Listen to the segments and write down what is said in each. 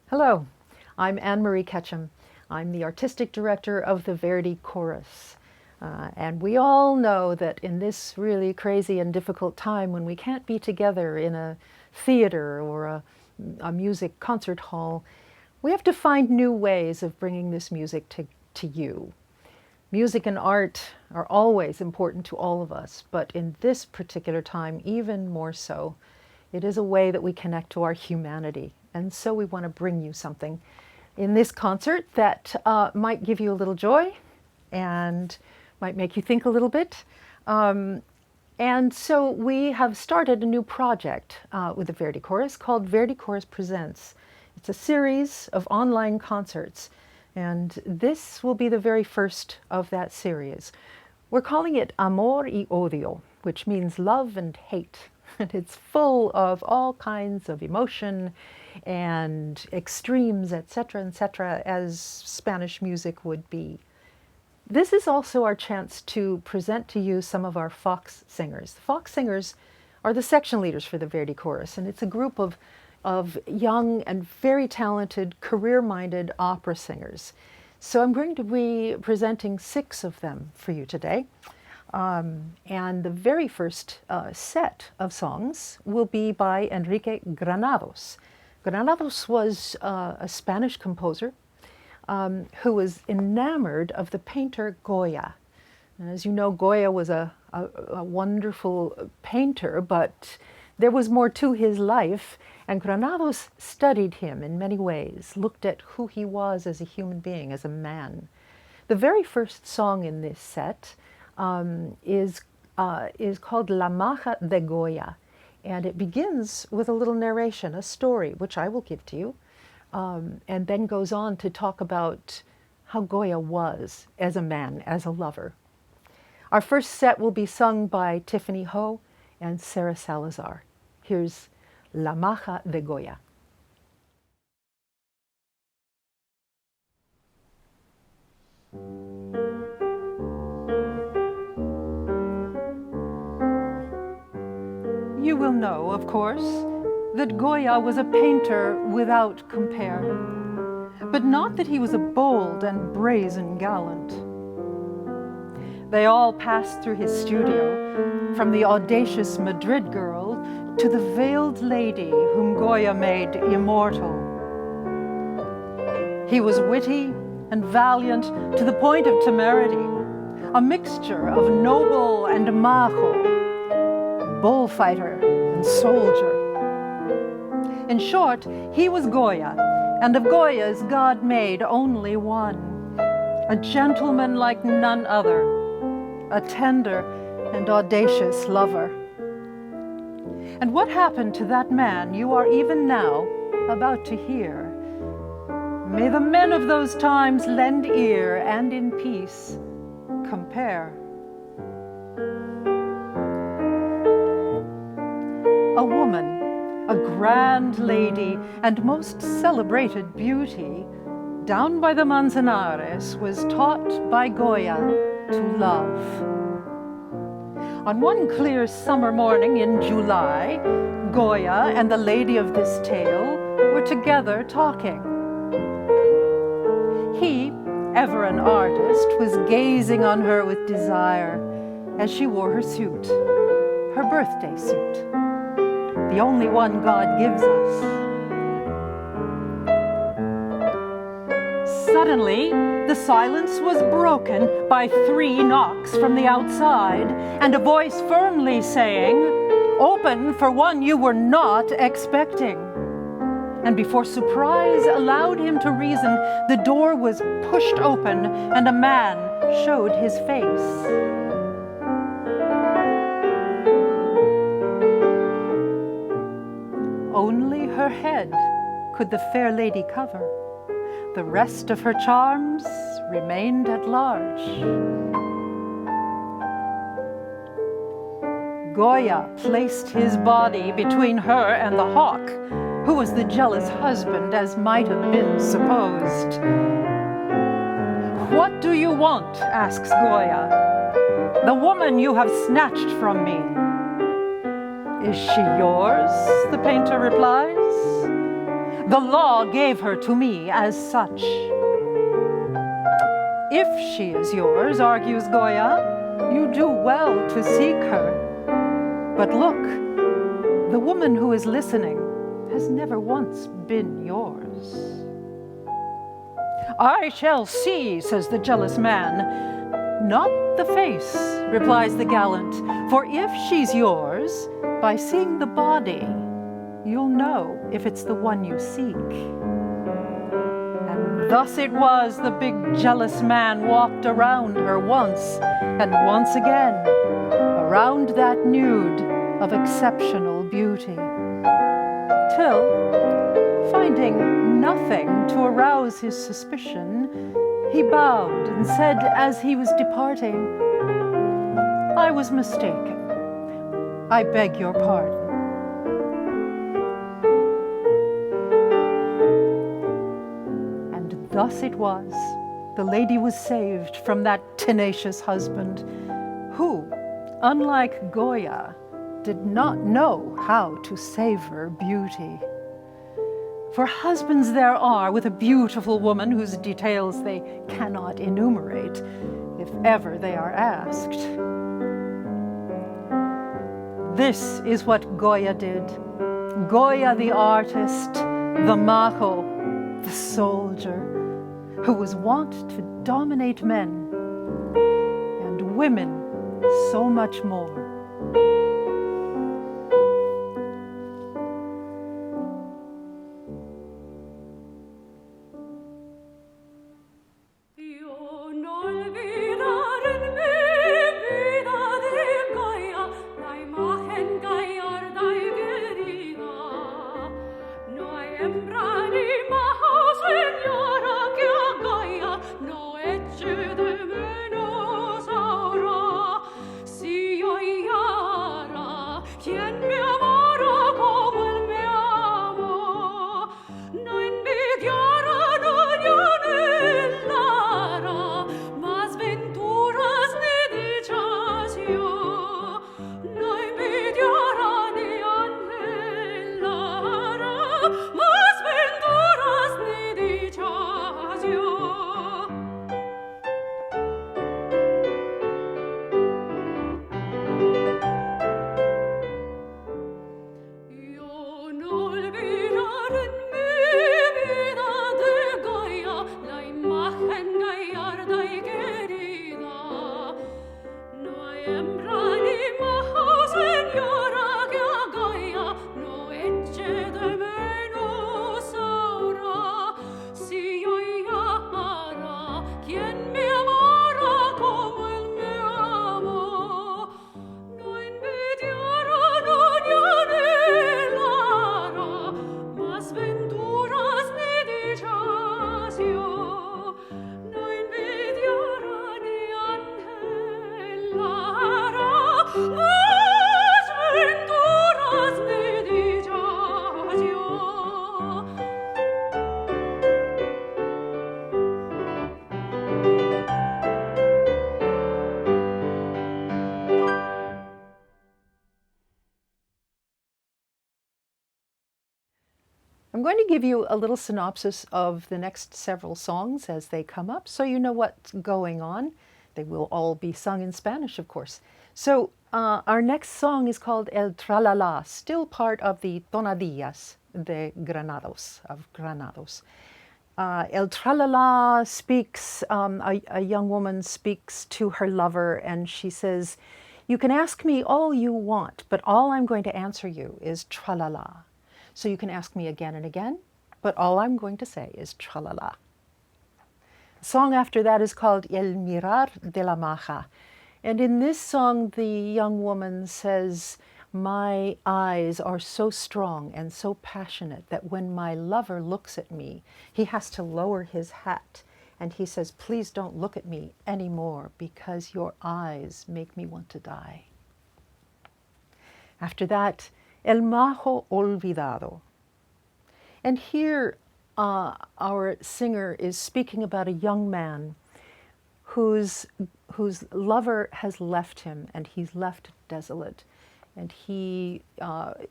Hello, I'm Anne-Marie Ketchum. I'm the artistic director of the Verdi Chorus. And we all know that in this really crazy and difficult time when we can't be together in a theater or a music concert hall, we have to find new ways of bringing this music to you. Music and art are always important to all of us, but in this particular time, even more so. It is a way that we connect to our humanity. And so we want to bring you something in this concert that might give you a little joy and might make you think a little bit. And so we have started a new project with the Verdi Chorus called Verdi Chorus Presents. It's a series of online concerts, and this will be the very first of that series. We're calling it Amor y Odio, which means love and hate. And it's full of all kinds of emotion and extremes, etc., as Spanish music would be. This is also our chance to present to you some of our Fox singers. The Fox singers are the section leaders for the Verdi Chorus, and it's a group of young and very talented, career-minded opera singers. So I'm going to be presenting 6 of them for you today. And the very first set of songs will be by Enrique Granados. Granados was a Spanish composer who was enamored of the painter Goya. And as you know, Goya was a wonderful painter, but there was more to his life, and Granados studied him in many ways, looked at who he was as a human being, as a man. The very first song in this set is called La Maja de Goya, and it begins with a little narration, a story, which I will give to you, and then goes on to talk about how Goya was as a man, as a lover. Our first set will be sung by Tiffany Ho and Sarah Salazar. Here's La Maja de Goya. You will know, of course, that Goya was a painter without compare, but not that he was a bold and brazen gallant. They all passed through his studio, from the audacious Madrid girl to the veiled lady whom Goya made immortal. He was witty and valiant to the point of temerity, a mixture of noble and majo, bullfighter and soldier. In short, he was Goya, and of Goyas God made only one, a gentleman like none other, a tender and audacious lover. And what happened to that man you are even now about to hear. May the men of those times lend ear and in peace compare. A woman, a grand lady and most celebrated beauty, down by the Manzanares was taught by Goya to love. On one clear summer morning in July, Goya and the lady of this tale were together talking. He, ever an artist, was gazing on her with desire as she wore her suit, her birthday suit, the only one God gives us. Suddenly, the silence was broken by 3 knocks from the outside, and a voice firmly saying, "Open for one you were not expecting." And before surprise allowed him to reason, the door was pushed open, and a man showed his face. Only her head could the fair lady cover. The rest of her charms remained at large. Goya placed his body between her and the hawk, who was the jealous husband, as might have been supposed. "What do you want?" asks Goya. "The woman you have snatched from me." "Is she yours?" the painter replies. The law gave her to me as such. If she is yours, argues Goya, you do well to seek her. But look, the woman who is listening has never once been yours. I shall see, says the jealous man. Not the face, replies the gallant, for if she's yours, by seeing the body, you'll know if it's the one you seek. And thus it was the big jealous man walked around her once and once again, around that nude of exceptional beauty, till, finding nothing to arouse his suspicion, he bowed and said as he was departing, I was mistaken. I beg your pardon. And thus it was, the lady was saved from that tenacious husband, who, unlike Goya, did not know how to savor beauty. For husbands there are with a beautiful woman whose details they cannot enumerate, if ever they are asked. This is what Goya did. Goya the artist, the majo, the soldier, who was wont to dominate men, and women so much more. I'm going to give you a little synopsis of the next several songs as they come up, so you know what's going on. They will all be sung in Spanish, of course. So our next song is called El Tralala, still part of the Tonadillas de Granados, of Granados. El Tralala speaks, a young woman speaks to her lover, and she says, you can ask me all you want, but all I'm going to answer you is tralala. So you can ask me again and again, but all I'm going to say is tralala. The song after that is called El Mirar de la Maja. And in this song, the young woman says, my eyes are so strong and so passionate that when my lover looks at me, he has to lower his hat. And he says, please don't look at me anymore because your eyes make me want to die. After that, El Majo Olvidado. And here our singer is speaking about a young man whose lover has left him and he's left desolate. and he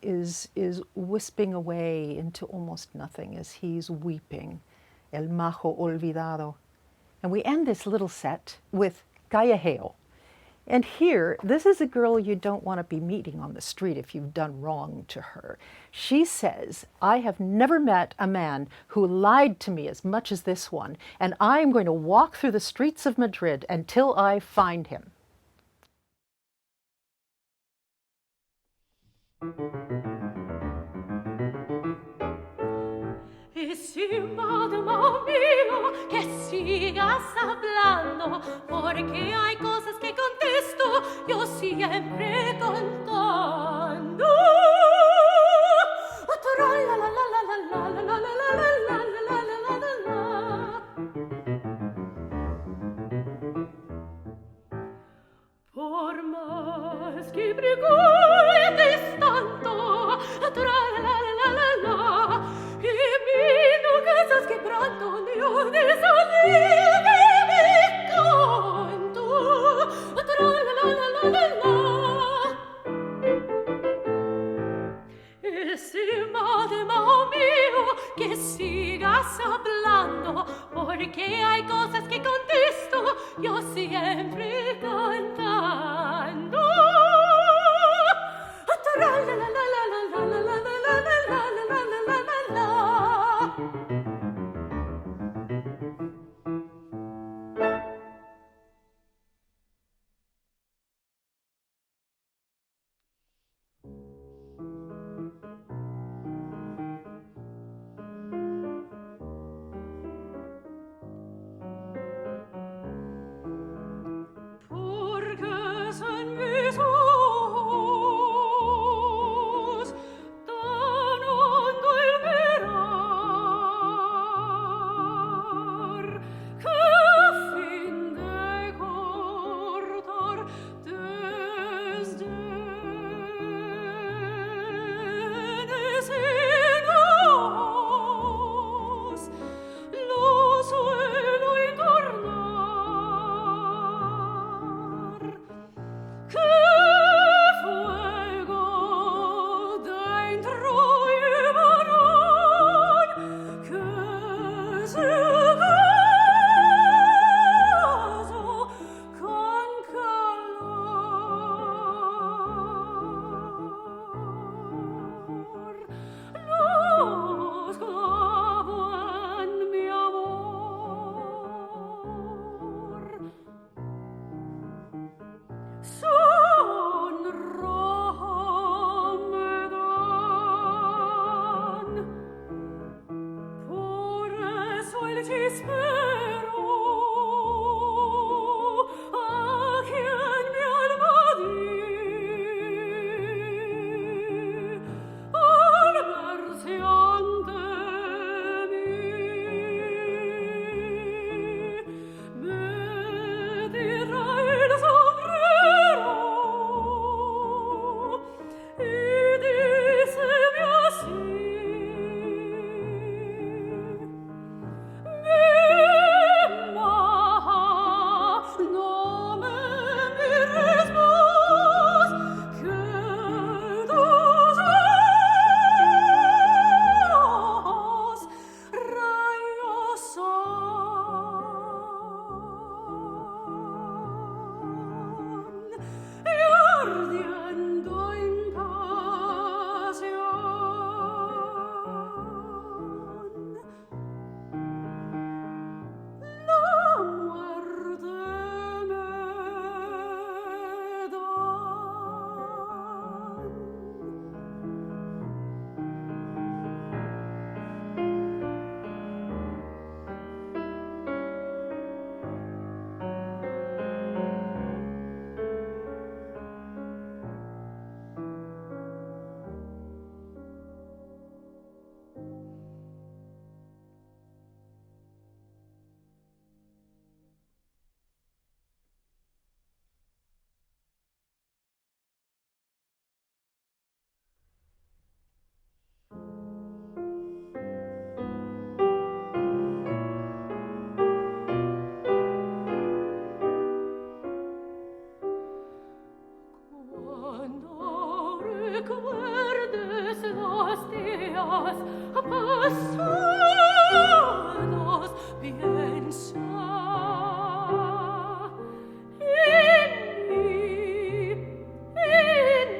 is wisping away into almost nothing as he's weeping, El Majo Olvidado. And we end this little set with Callejeo. And here, this is a girl you don't want to be meeting on the street if you've done wrong to her. She says, I have never met a man who lied to me as much as this one, and I'm going to walk through the streets of Madrid until I find him. Estimadamo mío, que sigas hablando, porque hay cosas que contesto, yo siempre contando. Por más que preguntes tanto, y no casas que pronto yo desalide mi canto, estimado mío, que sigas hablando, porque hay cosas que contesto, yo siempre cantando. recuerdes los días pasados, piensa en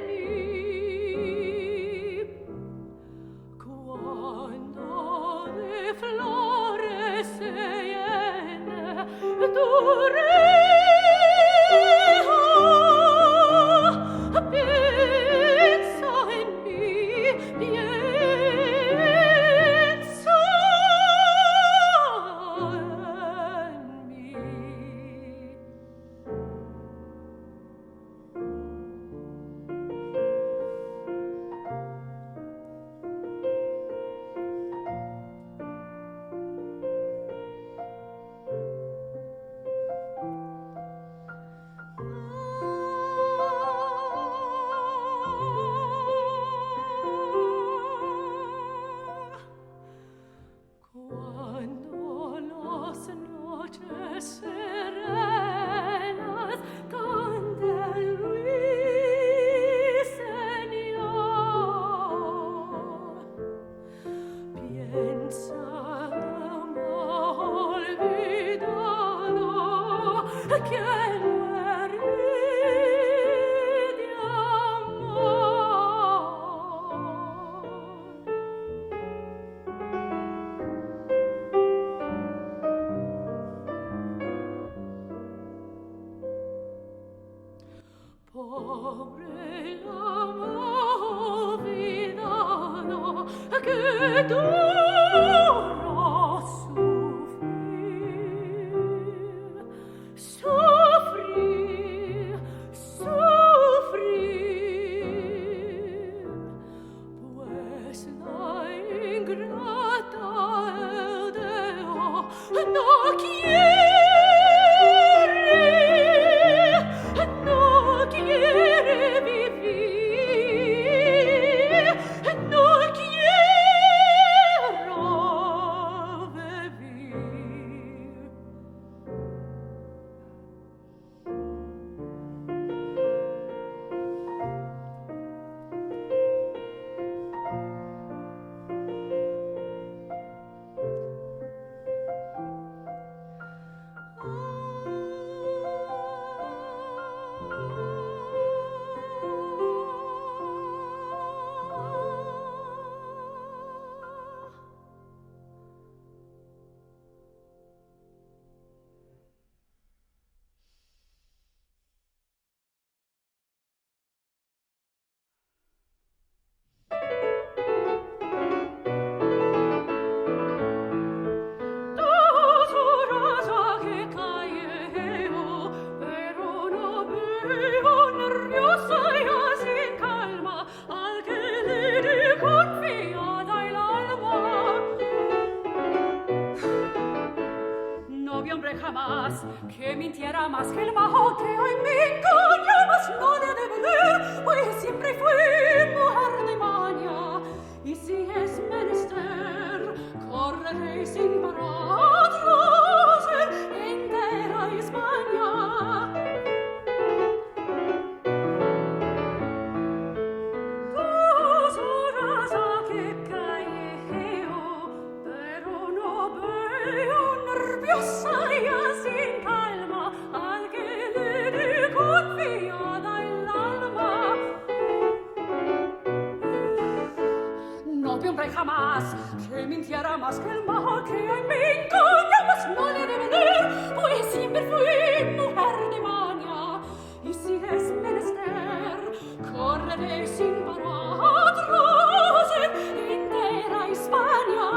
mí, cuando de flores se llene tu reja, piensa en mí, piensa en mí. Cuando las noches serenas canten ruiseñor, piensa olvidado que muere de amor. Pobre el amor olvidado que duro sufrir, sufrir, sufrir, pues la ingrata el deo no quiere vivir, no quiero vivir. Dos horas a que calleo, pero no veo, nerviosa y sin calma, al que le di confiada el alma. No vi hombre jamás que mintiera más que el majo que hoy me engaña, mas no le ha de valer, pues siempre fui mujer de maña. Y si es menester, correré sin parar atrás en entera España. Dos horas a que callejeo, pero no veo, nerviosa y sin calma, al que le di confiada el alma. No vi hombre jamás que mintiera más que el mal que hoy me engaña, mas no le ha de venir, pues siempre fui mujer de maña. Y si es menester, correré sin parar atrás en entera España.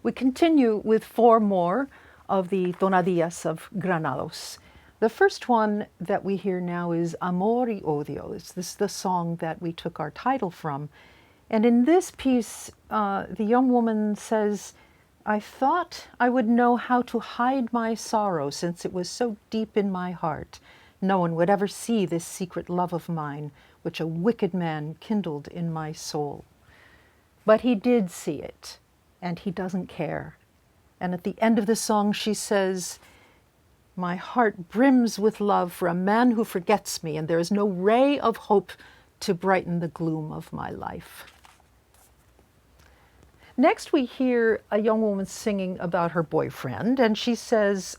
We continue with four more of the tonadillas of Granados. The first one that we hear now is Amor y Odio. This is the song that we took our title from. And in this piece, the young woman says, I thought I would know how to hide my sorrow since it was so deep in my heart. No one would ever see this secret love of mine, which a wicked man kindled in my soul. But he did see it, and he doesn't care. And at the end of the song, she says, "My heart brims with love for a man who forgets me, and there is no ray of hope to brighten the gloom of my life." Next, we hear a young woman singing about her boyfriend, and she says,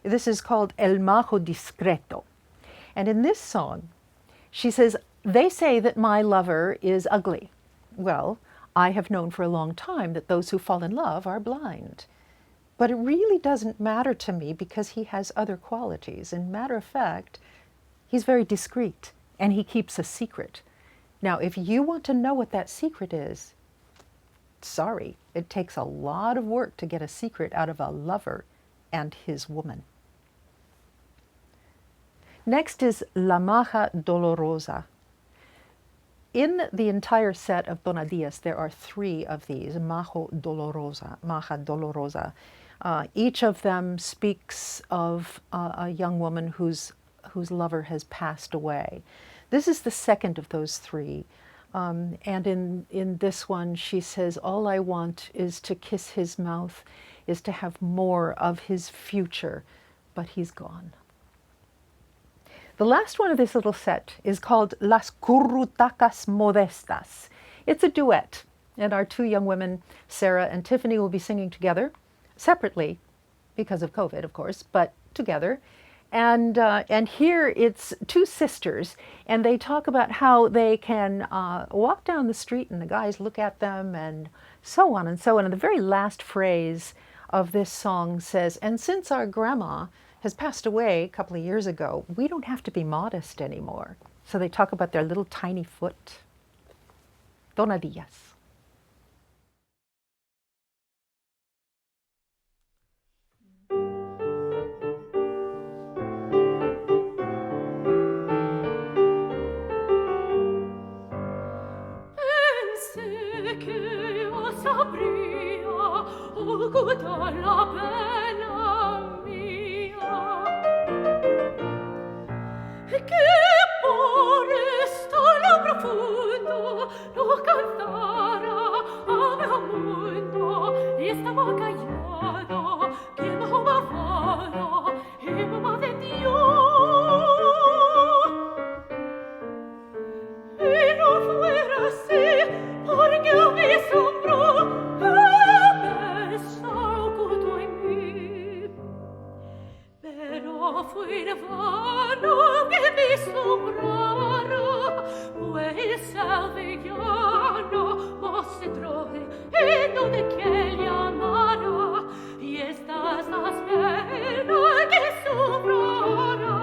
this is called El Majo Discreto. And in this song, she says, "They say that my lover is ugly. Well, I have known for a long time that those who fall in love are blind. But it really doesn't matter to me because he has other qualities. And matter of fact, he's very discreet and he keeps a secret. Now, if you want to know what that secret is, sorry, it takes a lot of work to get a secret out of a lover and his woman." Next is La Maja Dolorosa. In the entire set of Donadillas, there are 3 of these, Maja Dolorosa. Each of them speaks of a young woman whose lover has passed away. This is the second of those 3. And in this one, she says, "All I want is to kiss his mouth, is to have more of his future, but he's gone." The last one of this little set is called Las Currutacas Modestas. It's a duet, and our 2 young women, Sarah and Tiffany, will be singing together, separately, because of COVID, of course, but together. And here it's 2 sisters, and they talk about how they can walk down the street and the guys look at them and so on and so on. And the very last phrase of this song says, "And since our grandma has passed away a couple of years ago, we don't have to be modest anymore." So they talk about their little tiny foot. Donadillas. La bella mia, che por esto lo profundo lo cantara ave mundo, y estaba callado que bajo bavara y mamá de Dios, y no fuera así porque a mi asombro fuera vano che mi sombrara, pues sevillano mosse trove e non è che gli amara, y estas las penas que sobrara,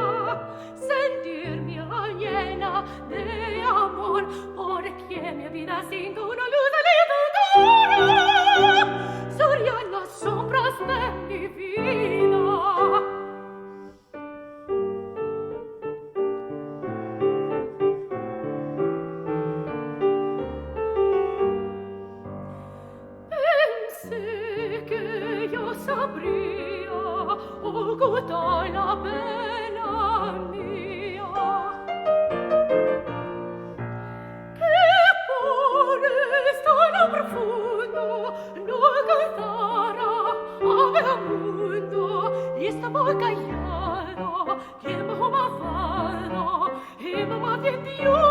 sentirme llena de amor, porque mi vida sin tu una luz alentadora, serían las sombras de mi vida. Ocultai la pena mia, che por esto lo profundo no cantara ave mundo, y estaba callado que mamá faro y mamá de Dios,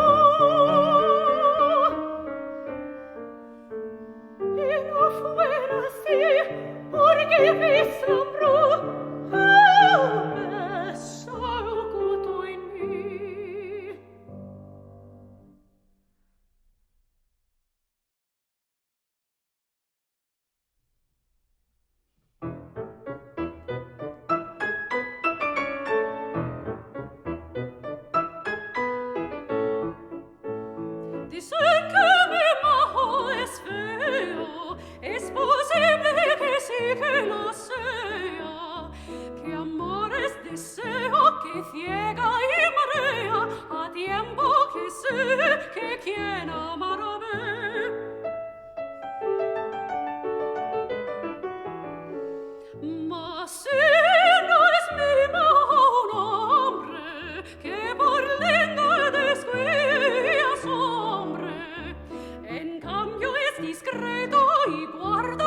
y no fuera así porque mi sombro dicen que mi majo es feo, es posible que sí que lo sea, que amor es deseo que ciega y marea, a tiempo que sé que quien amará ve. Mas si no es mi majo un hombre que por lindo descuida asombre, en cambio es discreto y guarda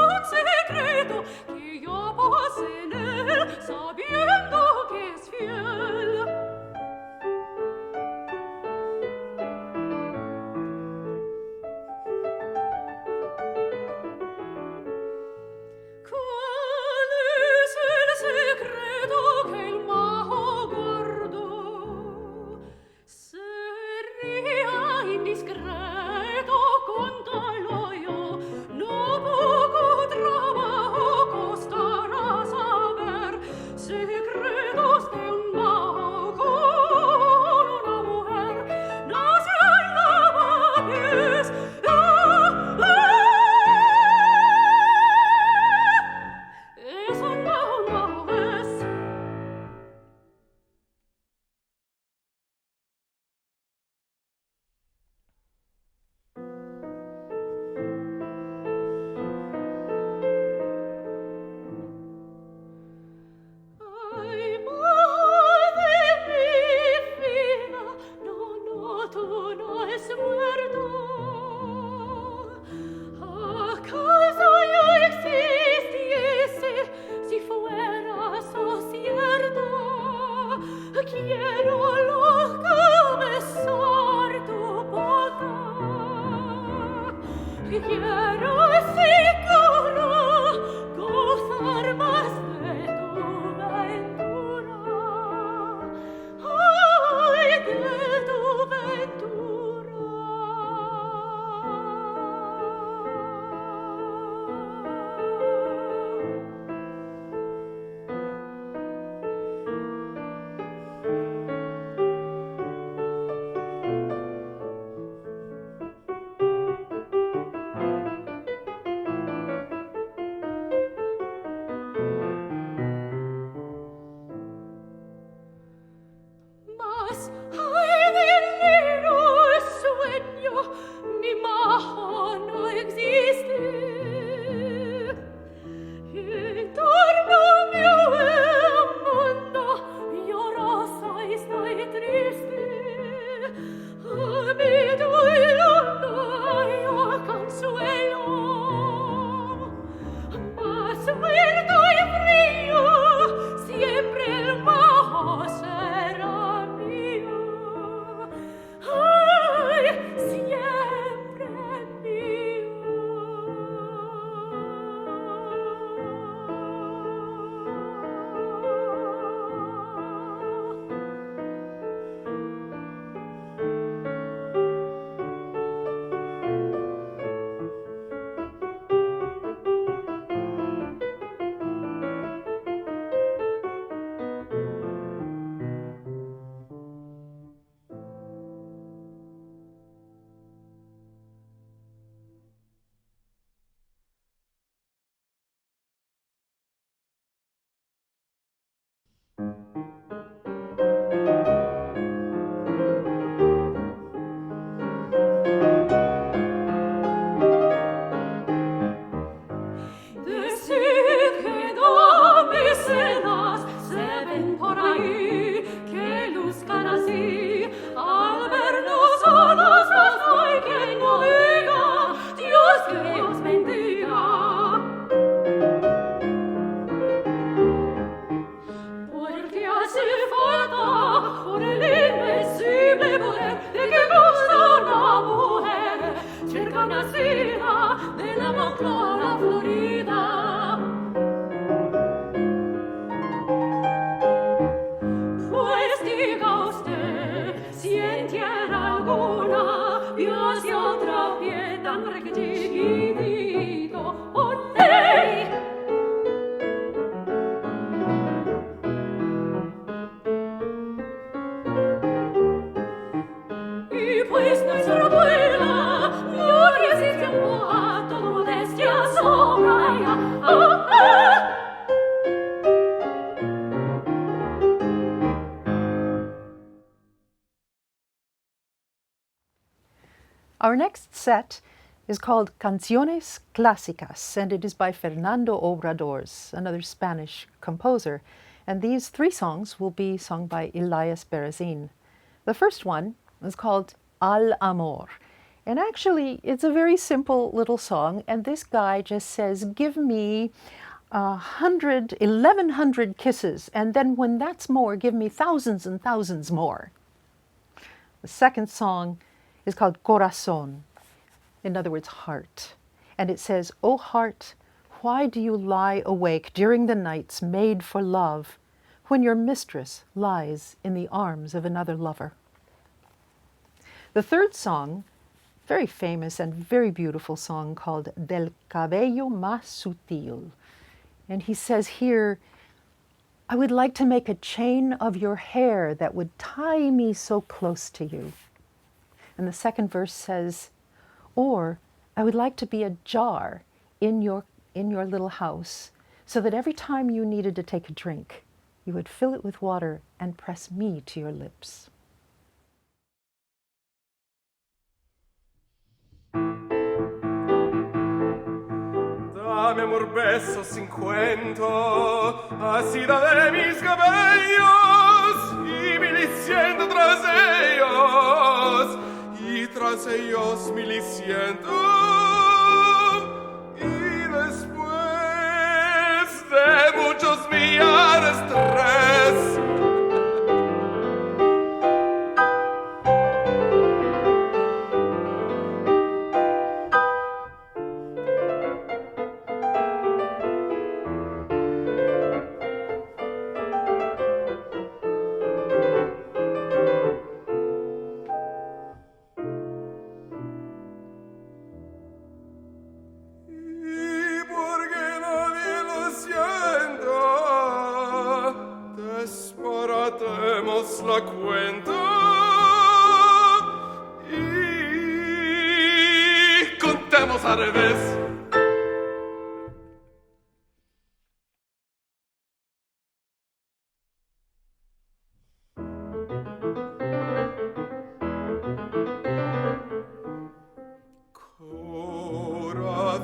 y quiero seguro gozar más de tu ventura. Ay, de tu ventura. Mas ay del negro sueño mi majo no existe y torno mio mundo llorosa y estoy triste mi duelando yo consuelo mas muerto y frío siempre el majo será mío. Ay, siempre Decid que no mecenas se ven por ahí, que luzcan así, al vernos solos no hay quien no diga, Dios que os bendiga. Porque hace falta por el invencible poder de que gusta una mujer, cerca nacida de la Moncloa Florida. Pues diga usted si en tierra alguna vio hacia otra pie tan requisito, oh, hey. Y pues nuestra abuela no resiste a todo modestia sobra ya. Oh, oh. Our next set is called Canciones Clásicas, and it is by Fernando Obradors, another Spanish composer. And these three songs will be sung by Elias Berezin. The first one is called Al Amor. And actually, it's a very simple little song, and this guy just says, give me 1,100 kisses, and then when that's more, give me thousands and thousands more. The second song is called Corazón, in other words, heart. And it says, O heart, why do you lie awake during the nights made for love, when your mistress lies in the arms of another lover? The third song, very famous and very beautiful song called Del Cabello Más Sutil. And he says here, I would like to make a chain of your hair that would tie me so close to you. And the second verse says, or I would like to be a jar in your little house, so that every time you needed to take a drink, you would fill it with water and press me to your lips. Dame amor besos sin cuento, así da de mis cabellos, y 1,100 tras ellos, y tras ellos 1,100. Y después de muchos millares 3, a cuento y contemos al revés.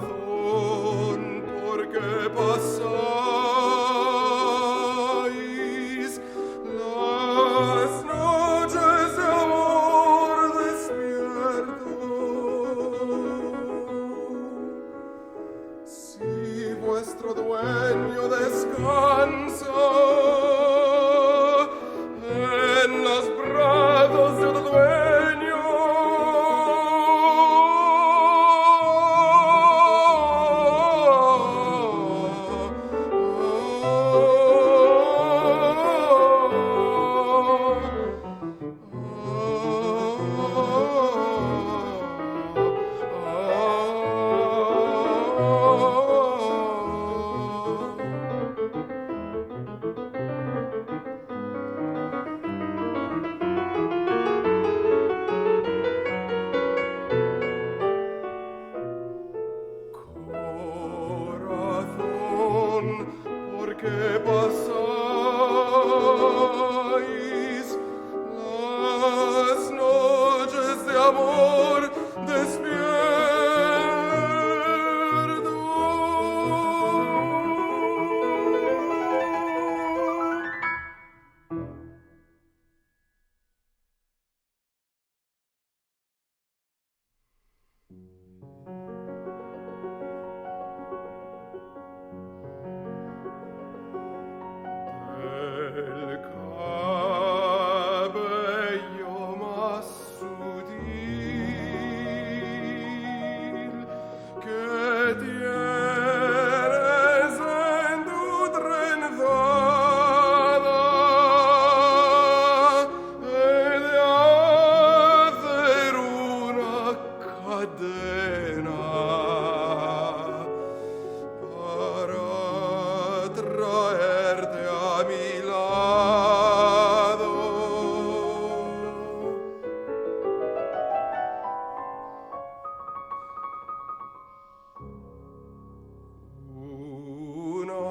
Corazón, ¿por qué pasáis las noches de amor despierto? Si vuestro dueño descansa en los brazos de otro dueño, corazón, ¿por qué pasáis las noches de amor despierto? El cabello más sutil que tienes en tu trenzada he de hacer una cadena para traerte a mi lado. Una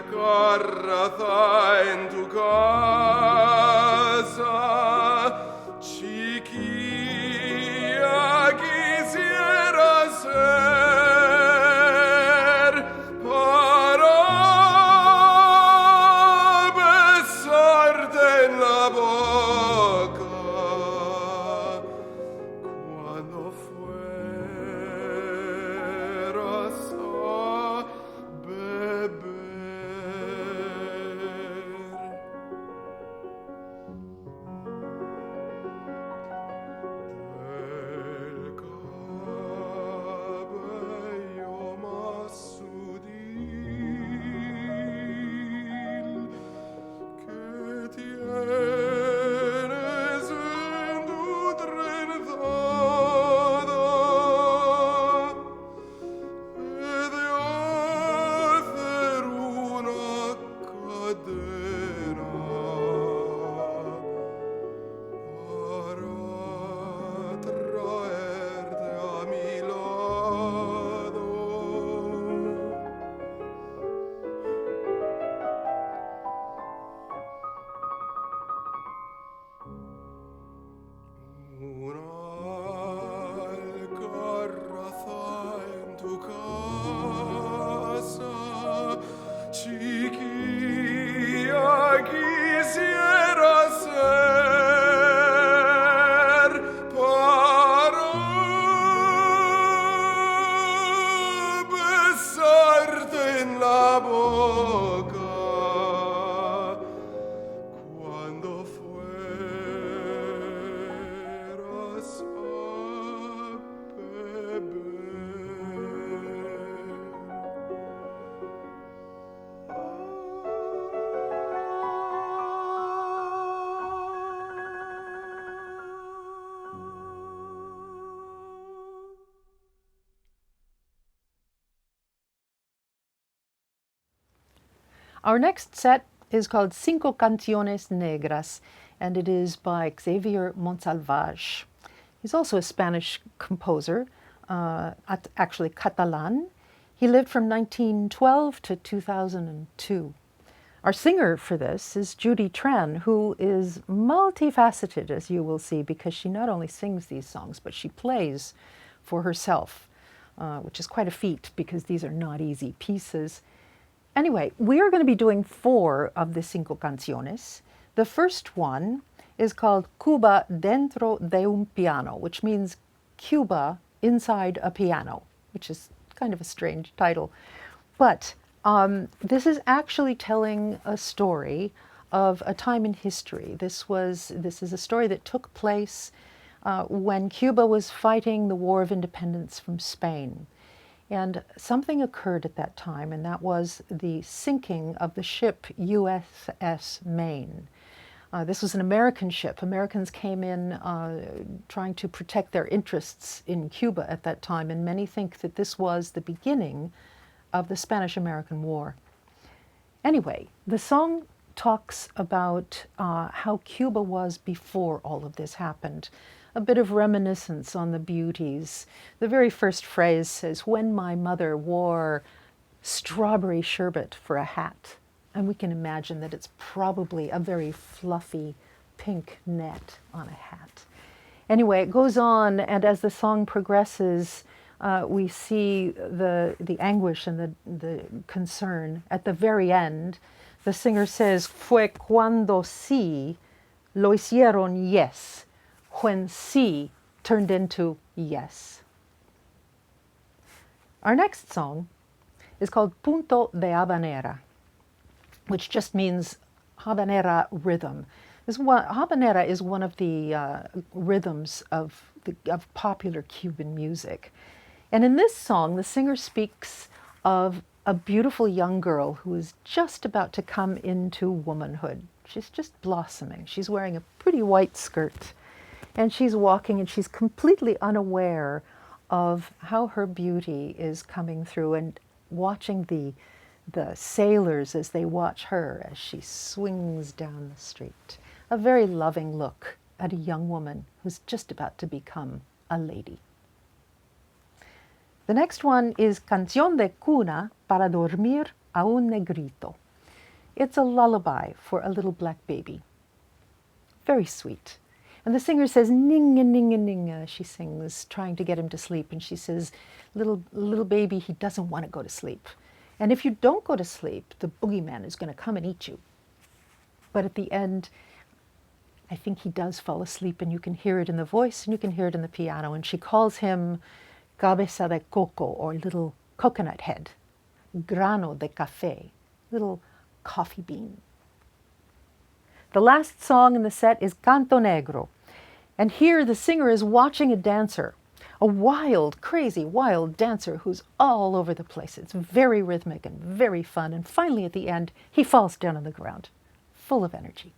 alcarraza en tu casa, chiquilla, quisiera ser para besarte en la boca cuando fueras a beber. El cabello más sutil que tienes en tu trenzada he de hacer una cadena para traerte a mi lado. Una alcarraza en tu casa, chiquilla, quisiera ser para besarte en la boca cuando fueras a Our next set is called Cinco Canciones Negras, and it is by Xavier Montsalvage. He's also a Spanish composer, actually Catalan. He lived from 1912 to 2002. Our singer for this is Judy Tran, who is multifaceted, as you will see, because she not only sings these songs, but she plays for herself, which is quite a feat because these are not easy pieces. Anyway, we are going to be doing 4 of the Cinco Canciones. The first one is called Cuba dentro de un piano, which means Cuba inside a piano, which is kind of a strange title. But this is actually telling a story of a time in history. This is a story that took place when Cuba was fighting the War of Independence from Spain. And something occurred at that time, and that was the sinking of the ship USS Maine. This was an American ship. Americans came in trying to protect their interests in Cuba at that time, and many think that this was the beginning of the Spanish-American War. Anyway, the song talks about how Cuba was before all of this happened. A bit of reminiscence on the beauties. The very first phrase says, "When my mother wore strawberry sherbet for a hat." And we can imagine that it's probably a very fluffy pink net on a hat. Anyway, it goes on, and as the song progresses, we see the anguish and the concern. At the very end, the singer says, "Fue cuando sí lo hicieron yes," when sí turned into yes. Our next song is called Punto de Habanera, which just means habanera rhythm. Habanera is one of the rhythms of popular Cuban music. And in this song, the singer speaks of a beautiful young girl who is just about to come into womanhood. She's just blossoming. She's wearing a pretty white skirt, and she's walking, and she's completely unaware of how her beauty is coming through, and watching the sailors as they watch her as she swings down the street. A very loving look at a young woman who's just about to become a lady. The next one is Canción de Cuna para dormir a un negrito. It's a lullaby for a little black baby. Very sweet. And the singer says, "Ninga, ninga, ninga," she sings, trying to get him to sleep. And she says, little baby, he doesn't want to go to sleep. And if you don't go to sleep, the boogeyman is going to come and eat you. But at the end, I think he does fall asleep, and you can hear it in the voice, and you can hear it in the piano. And she calls him cabeza de coco, or little coconut head, grano de café, little coffee bean. The last song in the set is Canto Negro. And here the singer is watching a dancer, a wild, crazy, wild dancer who's all over the place. It's very rhythmic and very fun. And finally, at the end, he falls down on the ground, full of energy.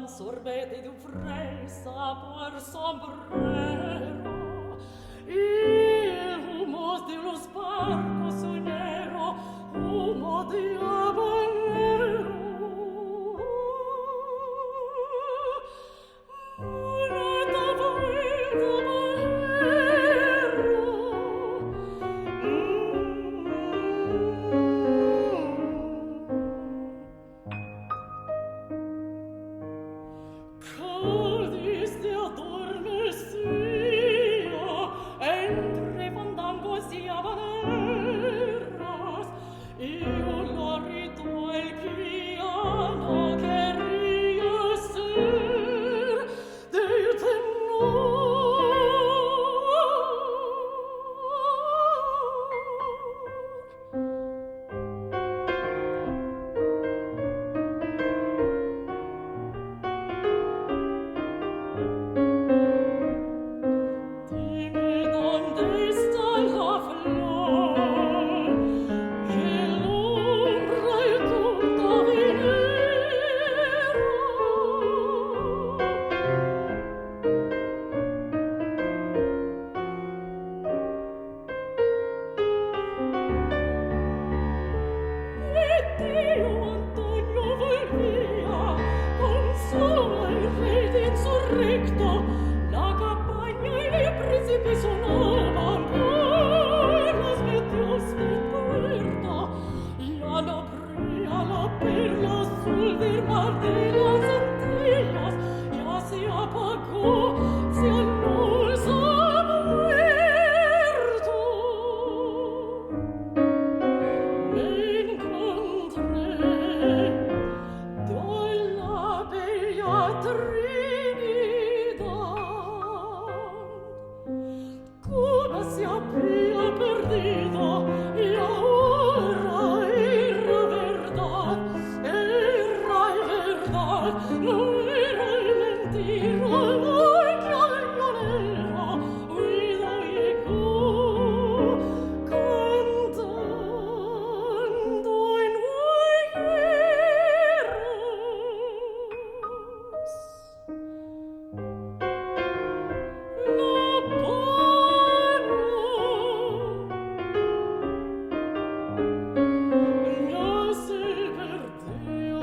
Sorbete de fresa por sombrero y el humo de los barcos sonero, humo de habanero. Murata vuelta bajero. Caldis de adormecía entre fandangos y habaneras y olores que sonaban por las vetas de puerta, la nobrea, la perla azul del mar de las Antillas, ya se apagó, se anuló, se ha muerto. Me encontré la bella Trinidad, Cuba se había perdido y ahora era verdad, no era mentira, ay, cañonera, huida llegó, cantando en Guayqueras. La Habana ya se perdió.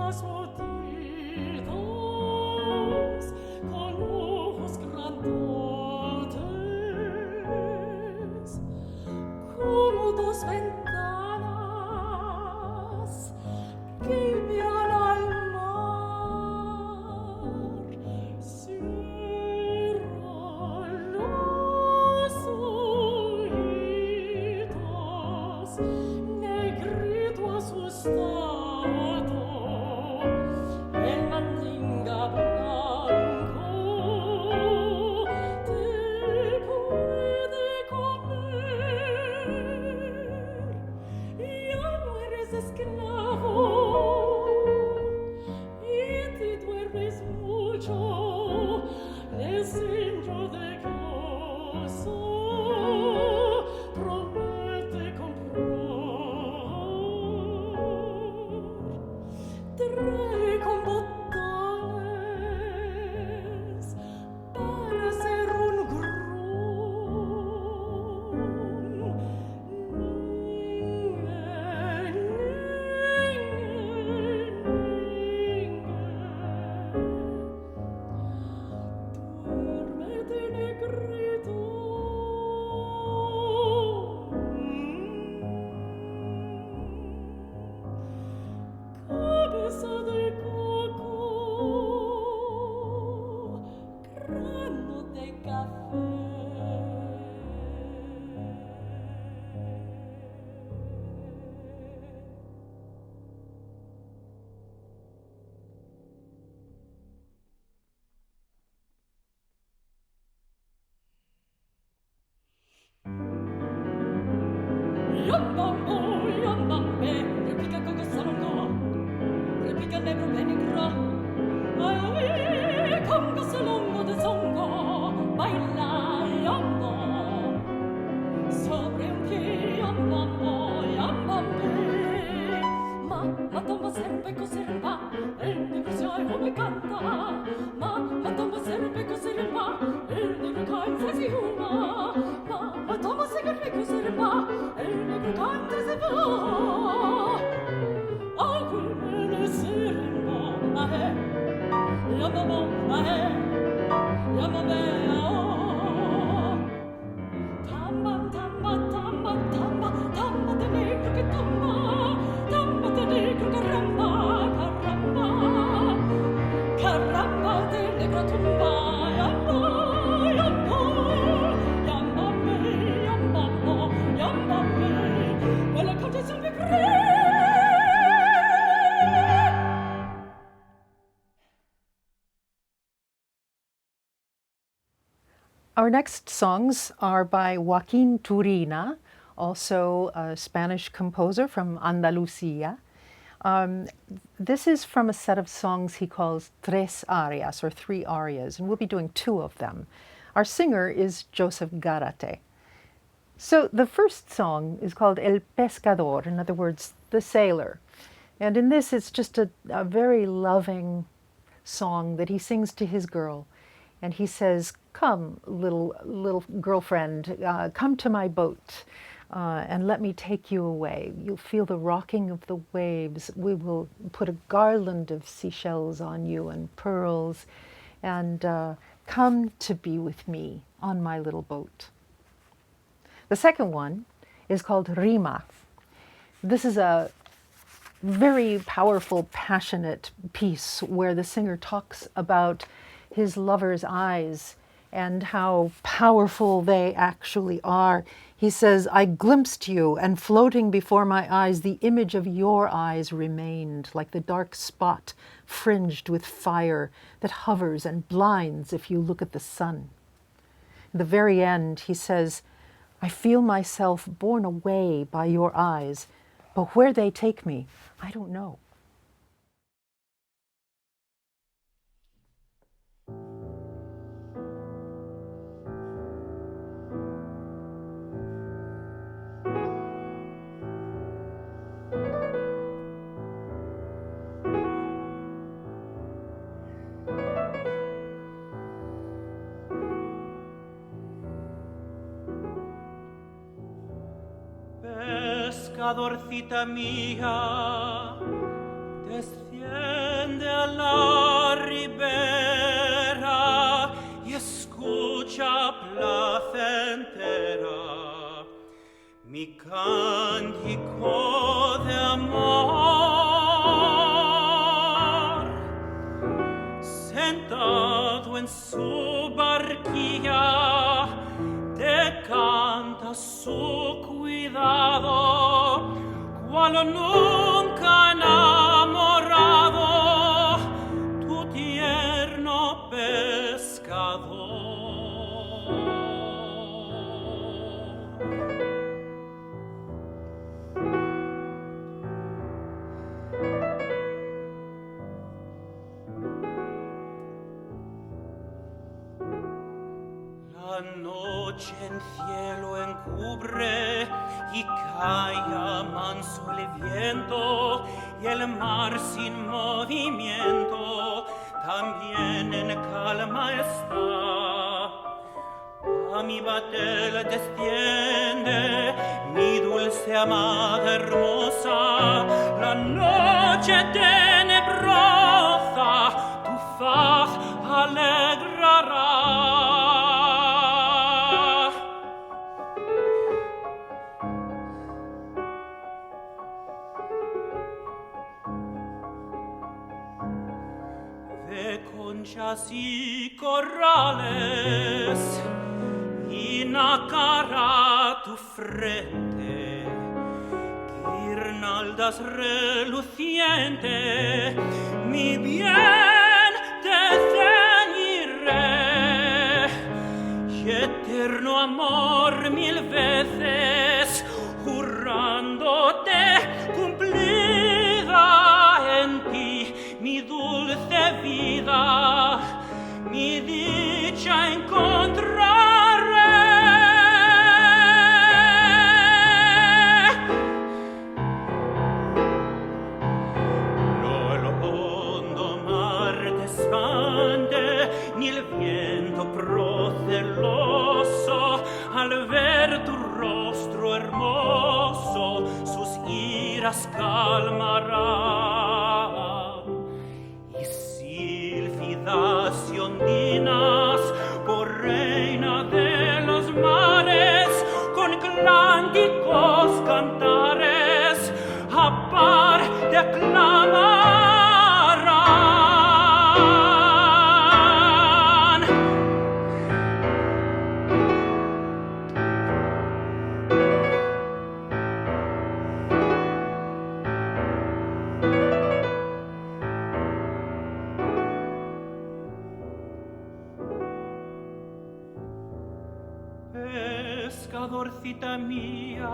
negritas otitos, con ojos grandotes, como dos ventanas que miran al mar. Cierra los ojitos, negrito asustado, el mandinga blanco te puede comer. Ya no eres esclavo y te duermes mucho, el centro de gozo promete comprar. Trae con botones para hacer un grón. Duérmete, negrito. Cabeza de coco, grano de café. Yambambo, yambambe, repica coco salongo, repica negro benigro. Ay, congo salongo de zongo, baila yambo. Sobre un pie, yambambo, yambambe. Ma tomba serpe coserva, el negro se oye me canta. Ma tomba serpe coserva, el negro canta si huma. Ma tomba serpe coserva, el negro canta si va. Alcun me serva, ahe, yambambo, ahe, yambambe, oh. Tamba, tamba, tamba, tamba, tamba de negro que tamba, tamba de negro caramba, caramba, caramba de negro tumba, yamba, yamba, yambambe, yambambo, yambambe, vuela con Gesù mi pre. Our next songs are by Joaquin Turina, also a Spanish composer from Andalusia. This is from a set of songs he calls Tres Arias, or three arias, and we'll be doing two of them. Our singer is Joseph Garate. So the first song is called El Pescador, in other words, the sailor. And in this, it's just a very loving song that he sings to his girl. And he says, come, little girlfriend, come to my boat and let me take you away. You'll feel the rocking of the waves. We will put a garland of seashells on you and pearls, and come to be with me on my little boat. The second one is called Rima. This is a very powerful, passionate piece where the singer talks about his lover's eyes and how powerful they actually are. He says, I glimpsed you, and floating before my eyes, the image of your eyes remained, like the dark spot fringed with fire that hovers and blinds if you look at the sun. At the very end, he says, I feel myself borne away by your eyes, but where they take me, I don't know. Pescadorcita mía, despierta. mi cántico de amor. Sentado en su barquilla, te canta su cuidado, cual nunca enamorado, tu tierno pescador. La noche en cielo encubre y calla manso el viento, y el mar sin movimiento también en calma está. A mi batel desciende mi dulce amada hermosa, la noche tenebrosa tu faz alegrará. De conchas y corrales y nacará tu frente, guirnaldas relucientes, mi bien te ceñiré, y eterno amor mil veces jurándote cumplida en ti mi dulce vida, mi dicha encontraré. No el hondo mar te espante, ni el viento proceloso, al ver tu rostro hermoso, sus iras calmará. Y ondinas, por reina de los mares, con clánticos cantares, a par declamarán. Pescadorcita mía,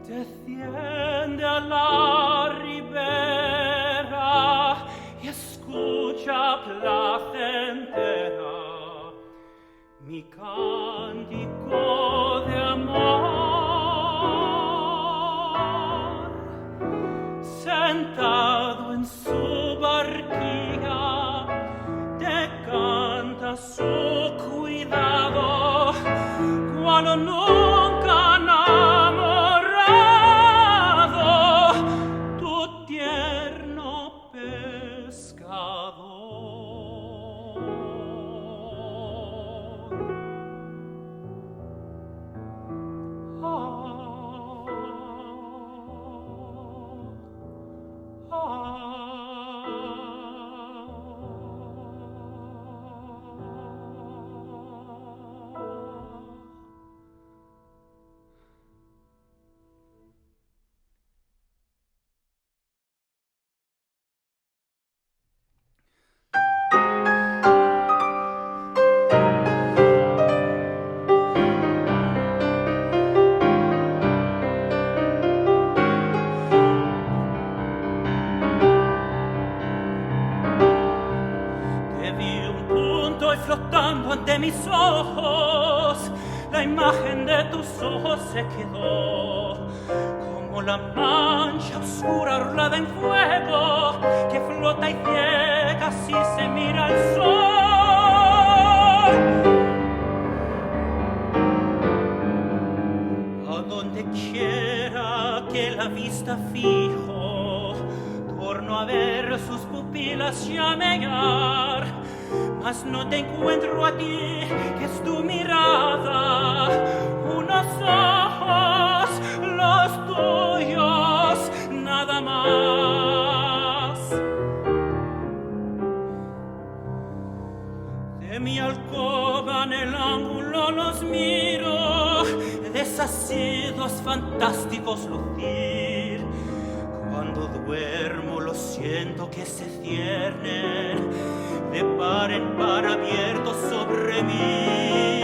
desciende a la ribera y escucha placentera mi cántico de amor. Sentado en su barquilla, te canta su cuidado, cual nunca enamorado, tu tierno pescador. Flotando ante mis ojos, la imagen de tus ojos se quedó como la mancha oscura orlada en fuego que flota y ciega si se mira el sol. A donde quiera que la vista fijo, torno a ver sus pupilas llamear, mas no te encuentro a ti, que es tu mirada, unos ojos De mi alcoba en el ángulo los miro, desasidos fantásticos lucir. Cuando duermo lo siento que se ciernen, de par en par abiertos sobre mí.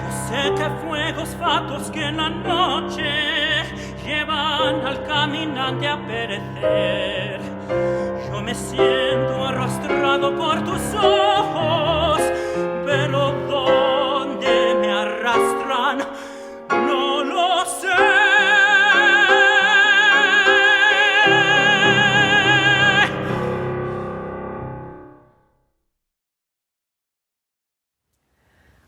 Yo sé que fuegos fatuos que en la noche llevan al caminante a perecer. Yo me siento arrastrado por tus ojos, pero ¿dónde me arrastran? No lo sé.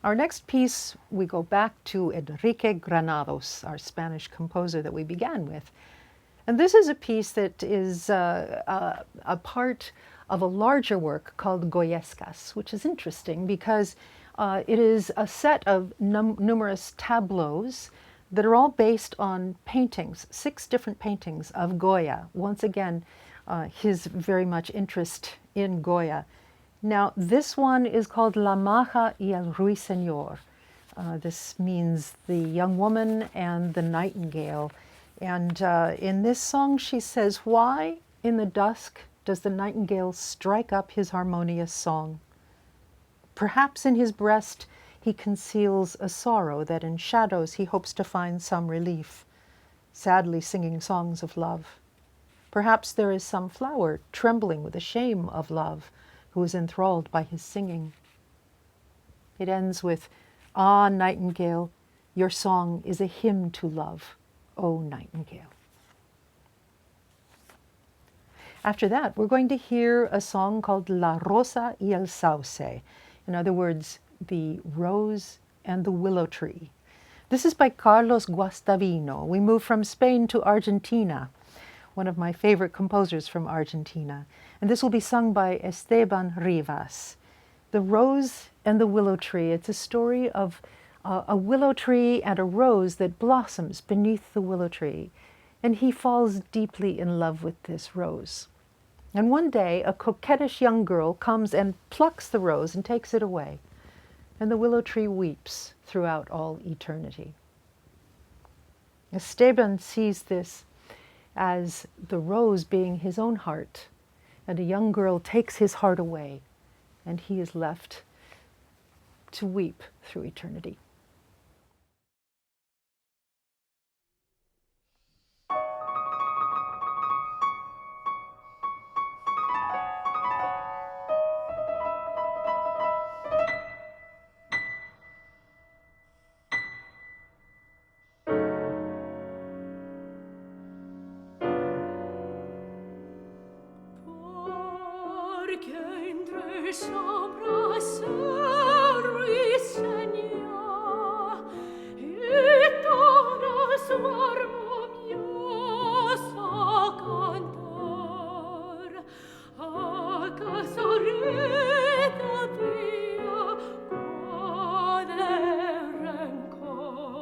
Our next piece, we go back to Enrique Granados, our Spanish composer that we began with. And this is a piece that is a part of a larger work called Goyescas, which is interesting because it is a set of numerous tableaus that are all based on paintings, 6 different paintings of Goya. Once again, his very much interest in Goya. Now, this one is called La Maja y el Ruiseñor. This means the young woman and the nightingale. And in this song, she says, "Why in the dusk does the nightingale strike up his harmonious song? Perhaps in his breast he conceals a sorrow that in shadows he hopes to find some relief, sadly singing songs of love. Perhaps there is some flower trembling with the shame of love, who is enthralled by his singing." It ends with, "Ah, nightingale, your song is a hymn to love, O nightingale." After that, we're going to hear a song called La Rosa y el Sauce. In other words, the rose and the willow tree. This is by Carlos Guastavino. We move from Spain to Argentina, one of my favorite composers from Argentina. And this will be sung by Esteban Rivas. The Rose and the Willow Tree. It's a story of a willow tree and a rose that blossoms beneath the willow tree. And he falls deeply in love with this rose. And one day, a coquettish young girl comes and plucks the rose and takes it away. And the willow tree weeps throughout all eternity. Esteban sees this as the rose being his own heart, and a young girl takes his heart away, and he is left to weep through eternity. Porque entre sombras se ruiseña y toda su armoniosa cantar, ¿acaso redavía de rencor?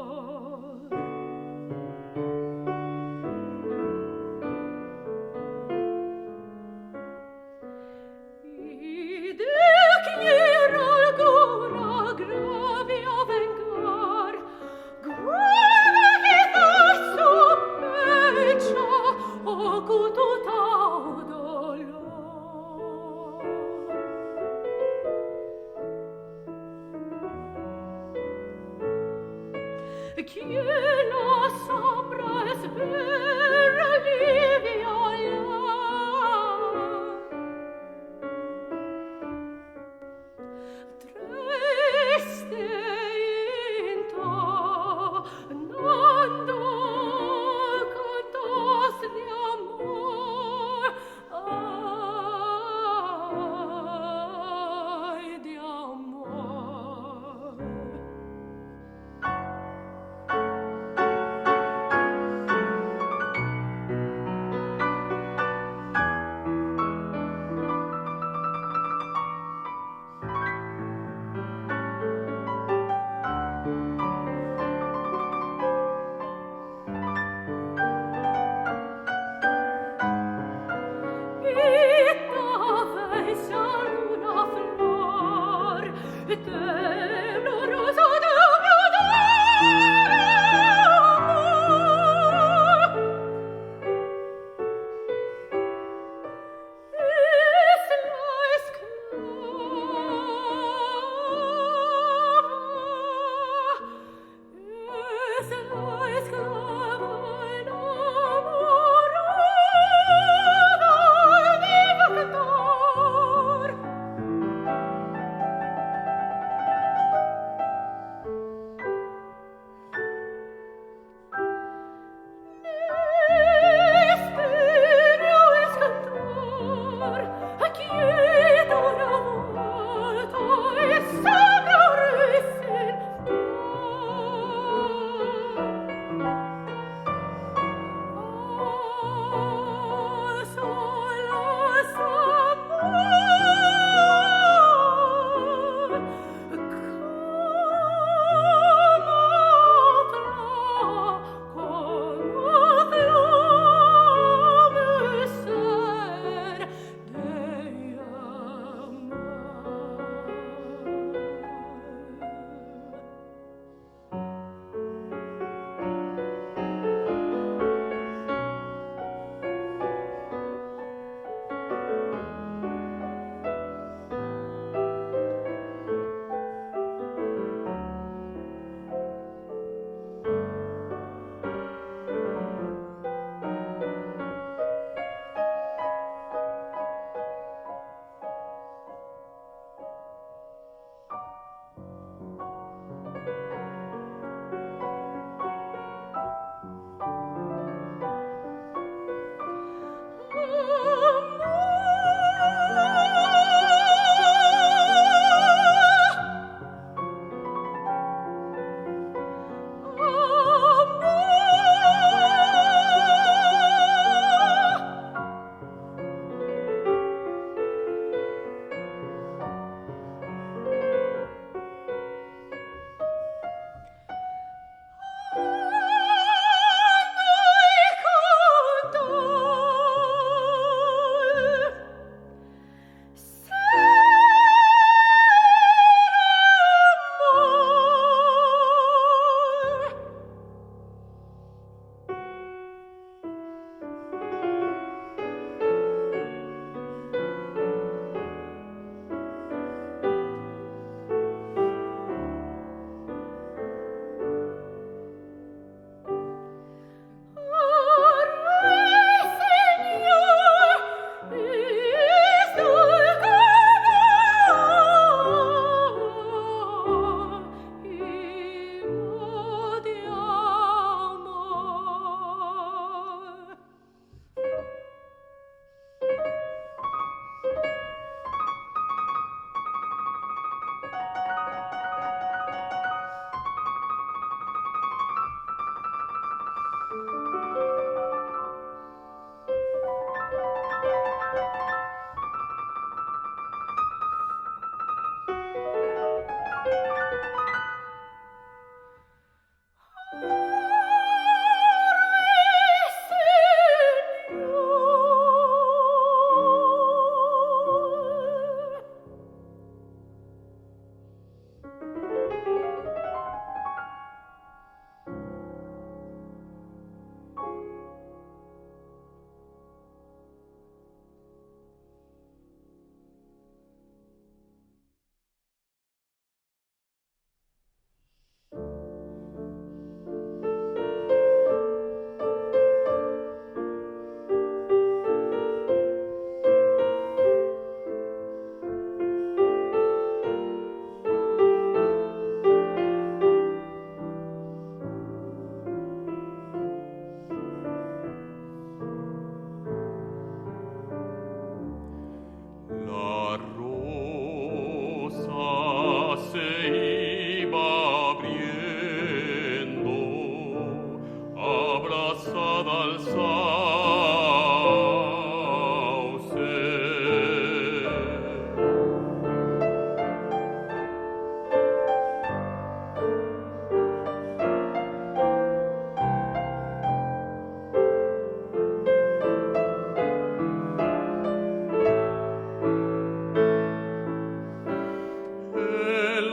Y de quiera alguna agravio vengar, guarda su pecho oculta dolor. Quien la sombra espera alivia triste intonando cantos de amor, ay, de amor.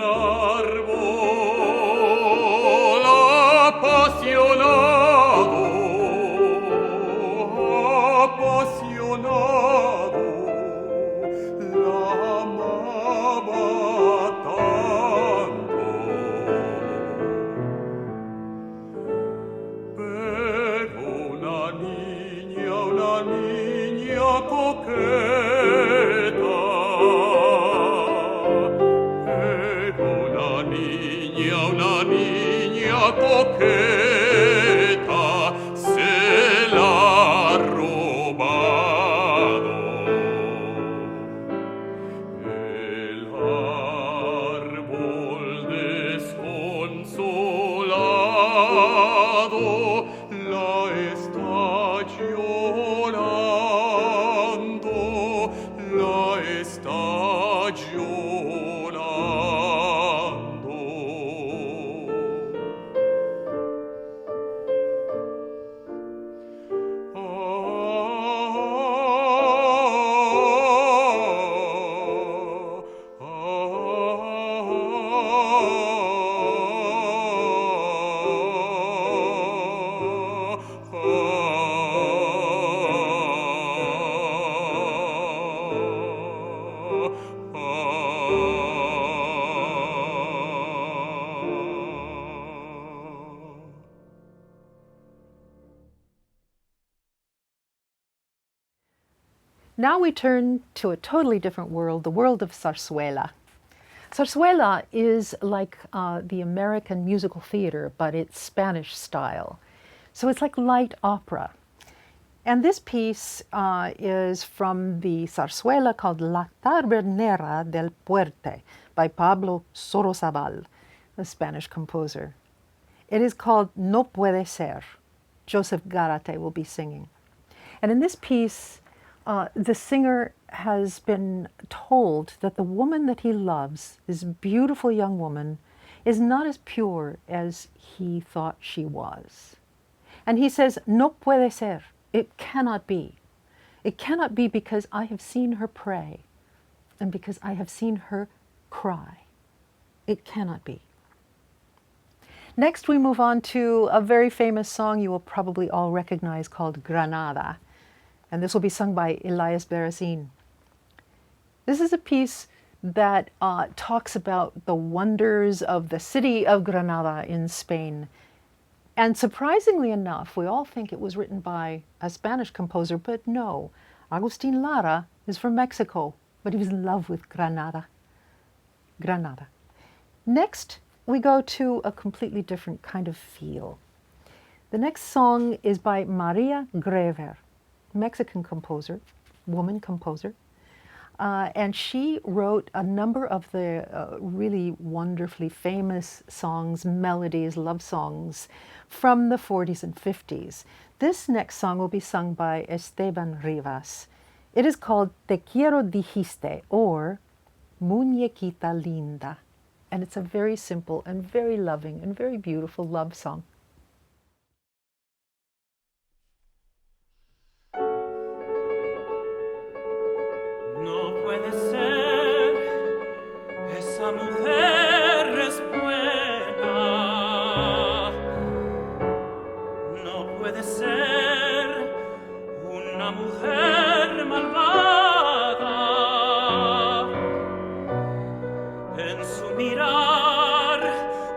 la niña coqueta se la ha robado. El árbol desconsolado la está llorando, la está llorando. Now we turn to a totally different world, the world of zarzuela. Zarzuela is like the American musical theater, but it's Spanish style. So it's like light opera. And this piece is from the zarzuela called La Tabernera del Puerte by Pablo Sorozabal, a Spanish composer. It is called No Puede Ser. Joseph Garate will be singing. And in this piece, the singer has been told that the woman that he loves, this beautiful young woman, is not as pure as he thought she was. And he says, no puede ser, it cannot be. It cannot be because I have seen her pray and because I have seen her cry. It cannot be. Next, we move on to a very famous song you will probably all recognize called Granada. And this will be sung by Elias Barracin. This is a piece that talks about the wonders of the city of Granada in Spain. And surprisingly enough, we all think it was written by a Spanish composer, but no. Agustin Lara is from Mexico, but he was in love with Granada. Granada. Next, we go to a completely different kind of feel. The next song is by Maria Grever, Mexican composer, woman composer, and she wrote a number of the really wonderfully famous songs, melodies, love songs from the 40s and 50s. This next song will be sung by Esteban Rivas. It is called Te Quiero Dijiste, or Muñequita Linda, and it's a very simple and very loving and very beautiful love song. No puede ser, esa mujer es buena. No puede ser una mujer malvada. En su mirar,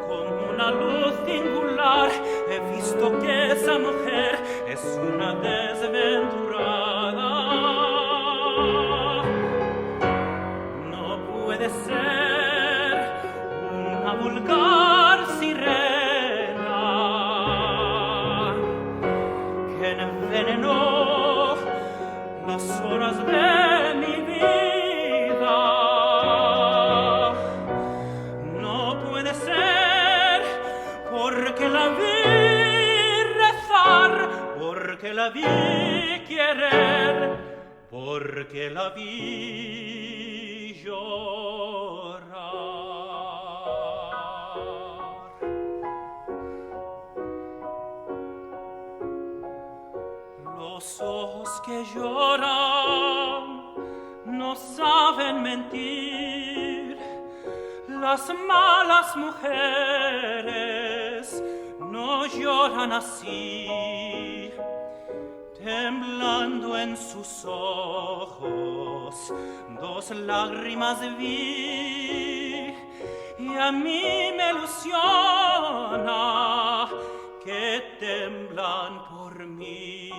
como una luz singular, he visto que esa mujer es una desventurada. Puede ser una vulgar sirena que envenenó las horas de mi vida. No puede ser porque la vi rezar, porque la vi querer, porque la vi llorar. Los ojos que lloran no saben mentir. Las malas mujeres no lloran así. Temblando en sus ojos, dos lágrimas vi, y a mí me ilusiona que temblan por mí.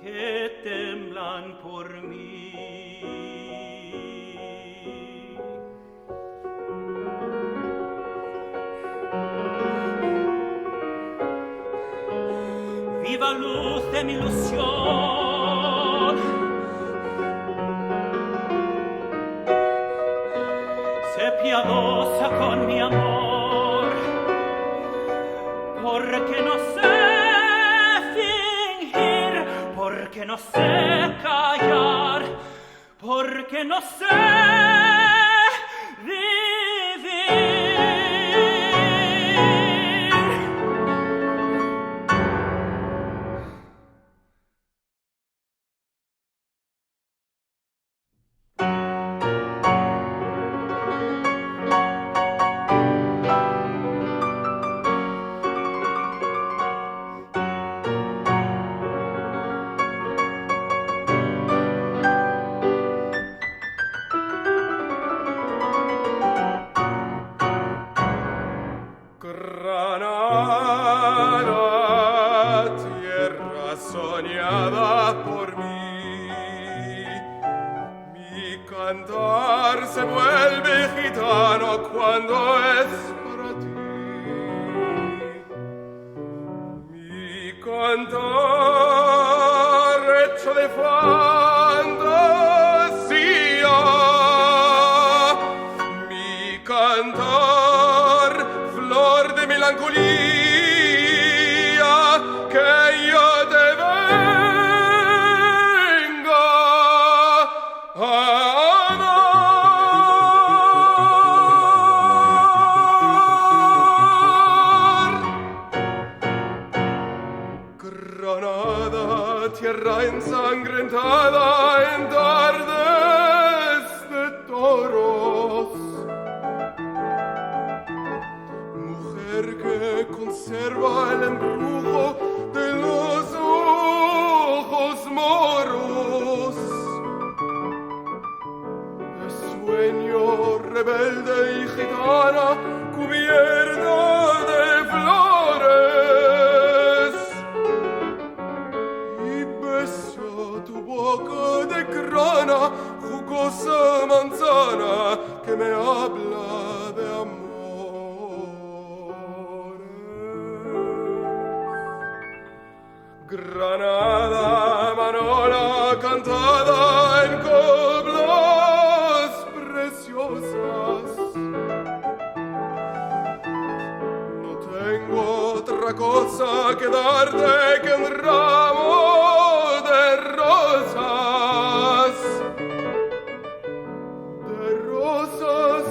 Que temblan por mí. viva luz de mi ilusión. Sé piadosa con mi amor, porque no sé fingir, porque no sé callar, porque no sé vivir. Granada, tierra soñada por mí, mi cantar se vuelve gitano cuando es para ti. Mi cantar hecho de fantasía, mi cantar flor de melancolía, que yo te venga a dar. Granada, tierra ensangrentada en tardes de toros, mujer que conserva el embrujo de los ojos moros, de sueño rebelde y gitana cubierta de flores, y beso tu boca de grana, jugosa manzana que me habla de amores. Granada, manola cantada en coplas preciosas, no tengo otra cosa que darte que un ramo de rosas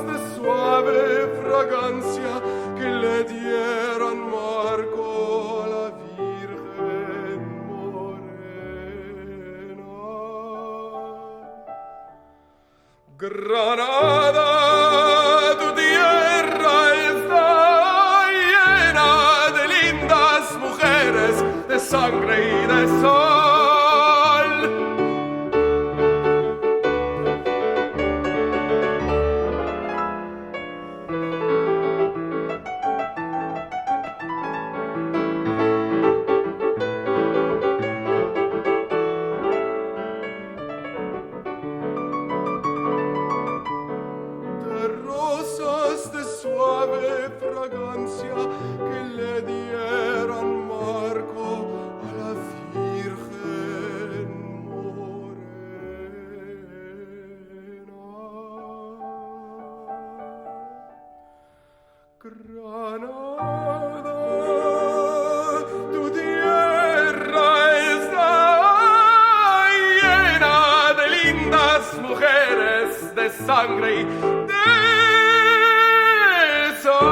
de suave fragancia que le dieran marco a la Virgen morena. Granada, tu tierra está llena de lindas mujeres, de sangre y de sol. De rosas de suave fragancia que le dieran marco a la Virgen morena. Granada, tu tierra está llena de lindas mujeres, de sangre y de sol.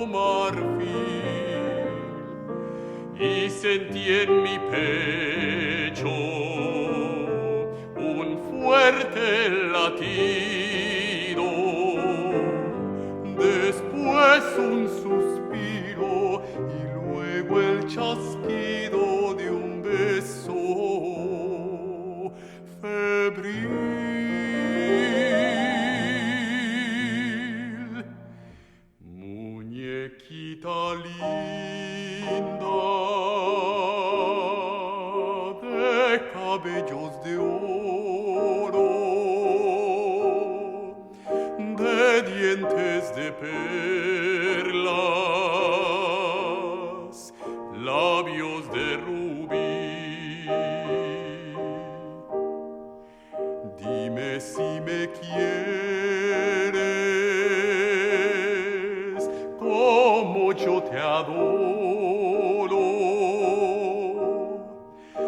marfil y sentí en mi pecho un fuerte latido, después un suspiro y luego el chasquido de un beso febril. Muñequita linda de cabellos de oro, de dientes de perlas, labios de rubí. Dime si me quieres como yo te adoro,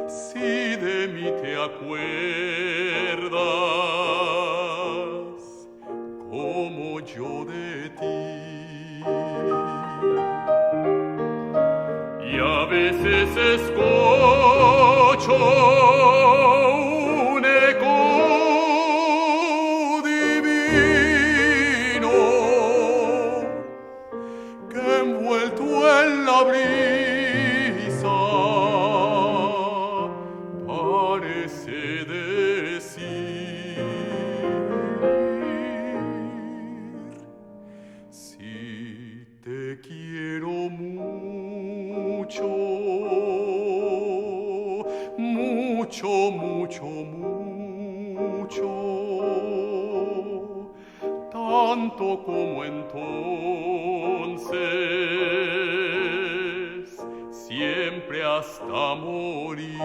si de mí te acuerdas como yo de ti. Y a veces escucho un eco divino que envuelto en la brisa parece decir: si te quiero mucho, mucho, mucho, mucho, tanto como entonces, siempre hasta morir.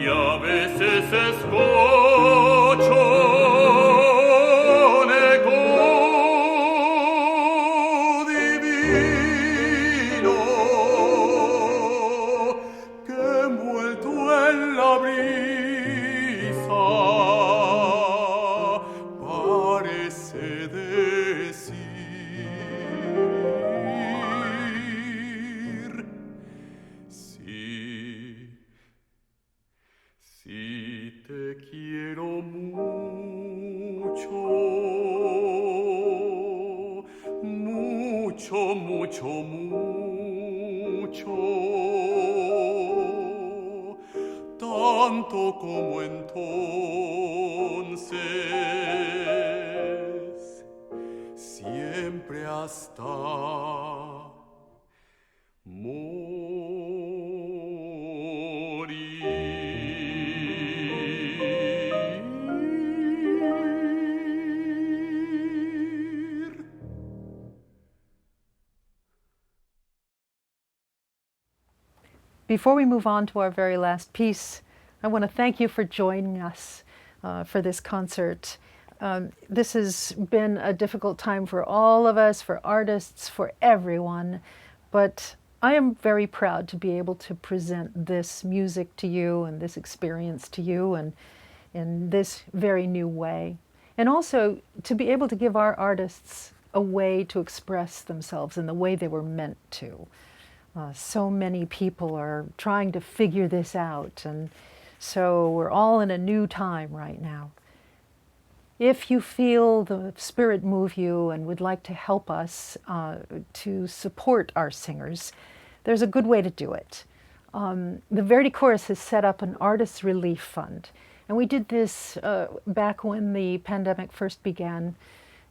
Y a veces escucho un eco divino que envuelto en la brisa parece decir: si te quiero mucho, mucho, mucho, mucho, tanto como entonces, siempre hasta morir. Before we move on to our very last piece, I want to thank you for joining us for this concert. This has been a difficult time for all of us, for artists, for everyone, but I am very proud to be able to present this music to you and this experience to you and in this very new way. And also to be able to give our artists a way to express themselves in the way they were meant to. So many people are trying to figure this out, and so we're all in a new time right now. If you feel the spirit move you and would like to help us to support our singers, there's a good way to do it. The Verdi Chorus has set up an artist relief fund, and we did this back when the pandemic first began.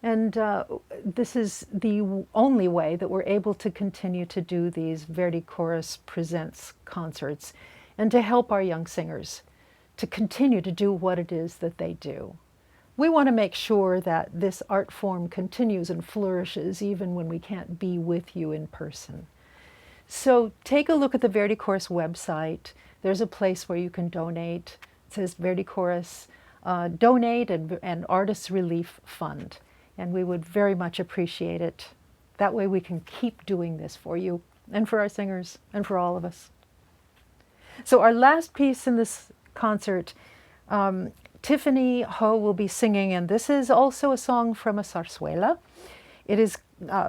And this is the only way that we're able to continue to do these Verdi Chorus Presents concerts and to help our young singers to continue to do what it is that they do. We want to make sure that this art form continues and flourishes even when we can't be with you in person. So take a look at the Verdi Chorus website, there's a place where you can donate. It says Verdi Chorus, Donate and Artists Relief Fund. And we would very much appreciate it. That way we can keep doing this for you and for our singers and for all of us. So our last piece in this concert, Tiffany Ho will be singing, and this is also a song from a zarzuela. It is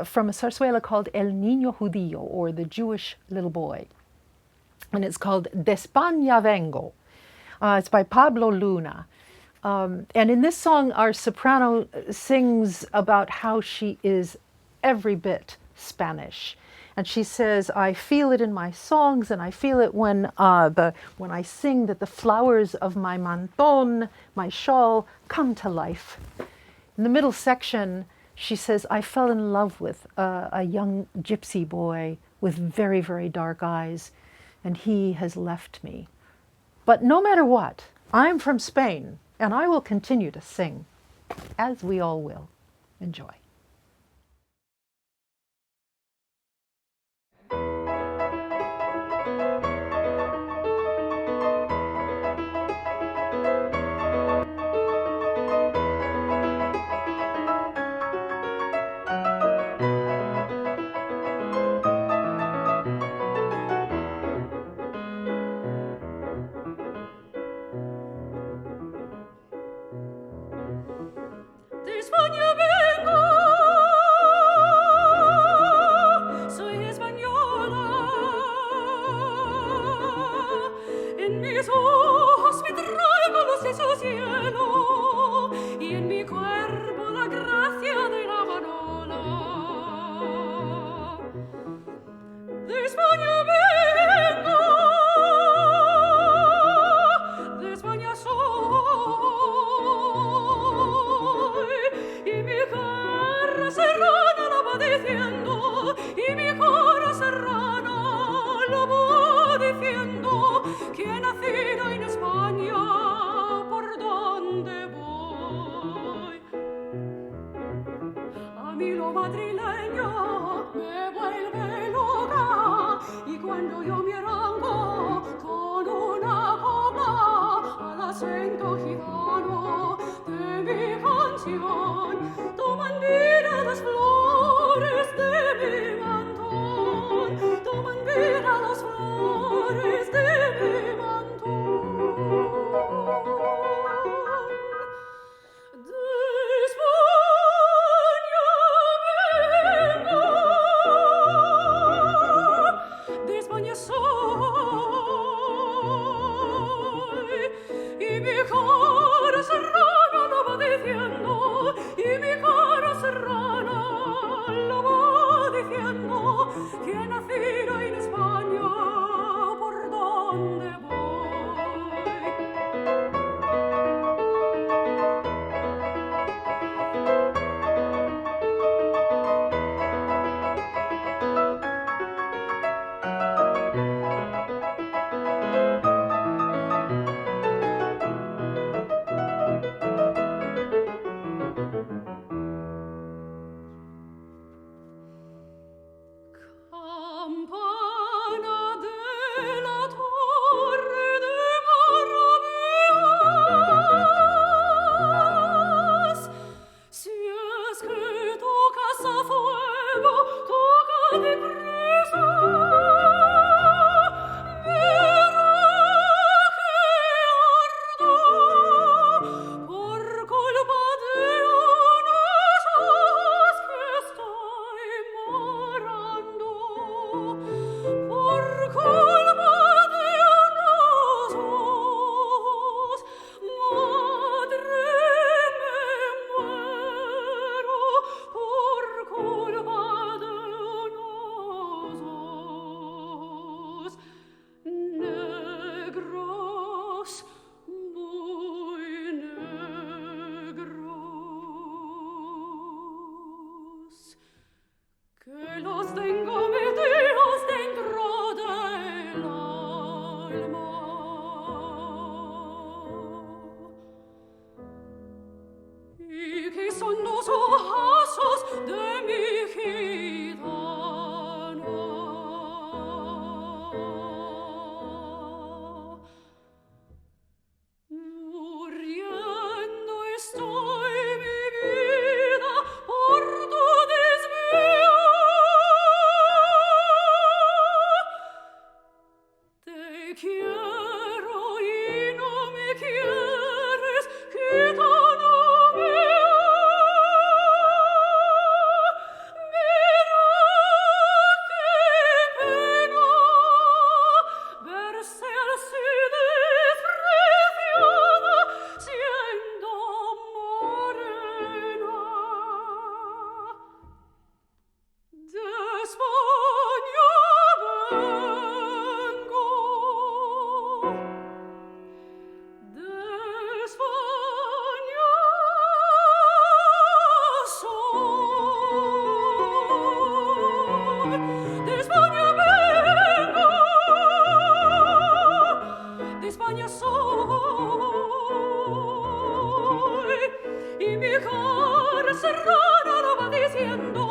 from a zarzuela called El Niño Judío, or the Jewish Little Boy. And it's called De España Vengo. It's by Pablo Luna. And in this song, our soprano sings about how she is every bit Spanish. And she says, I feel it in my songs, and I feel it when I sing that the flowers of my manton, my shawl, come to life. In the middle section, she says, I fell in love with a young gypsy boy with very, very dark eyes, and he has left me. But no matter what, I'm from Spain, and I will continue to sing, as we all will. Enjoy. De España vengo, soy española. En mis ojos me traigo los del cielo y en mi cuerpo la gracia de la manola. De España vengo, de España soy. Y mi cara serrana la va diciendo, y mi cara serrana la va diciendo, que he nacido en España, por donde voy. A mí lo madrileño me vuelve loca, y cuando yo me arranco con una copla al acento gitano de mi canción, toman vida las flores de mi mantón, toman vida las flores de mi mantón. De España vengo, de España soy, y mi cara serrana la va diciendo, y mi cara serrana la va diciendo, que he nacido en España, por donde voy. Campana de la torre de maravillas, si es que tocas a fuego, toca deprisa. Verá que ardo por culpa de unos ojos que estoy morando, por culpa de unos ojos, madre, me muero, por culpa de unos ojos negros, muy negros, que los tengo metidos dentro del alma, y que son los ojazos de mi gitana. serrana lo va diciendo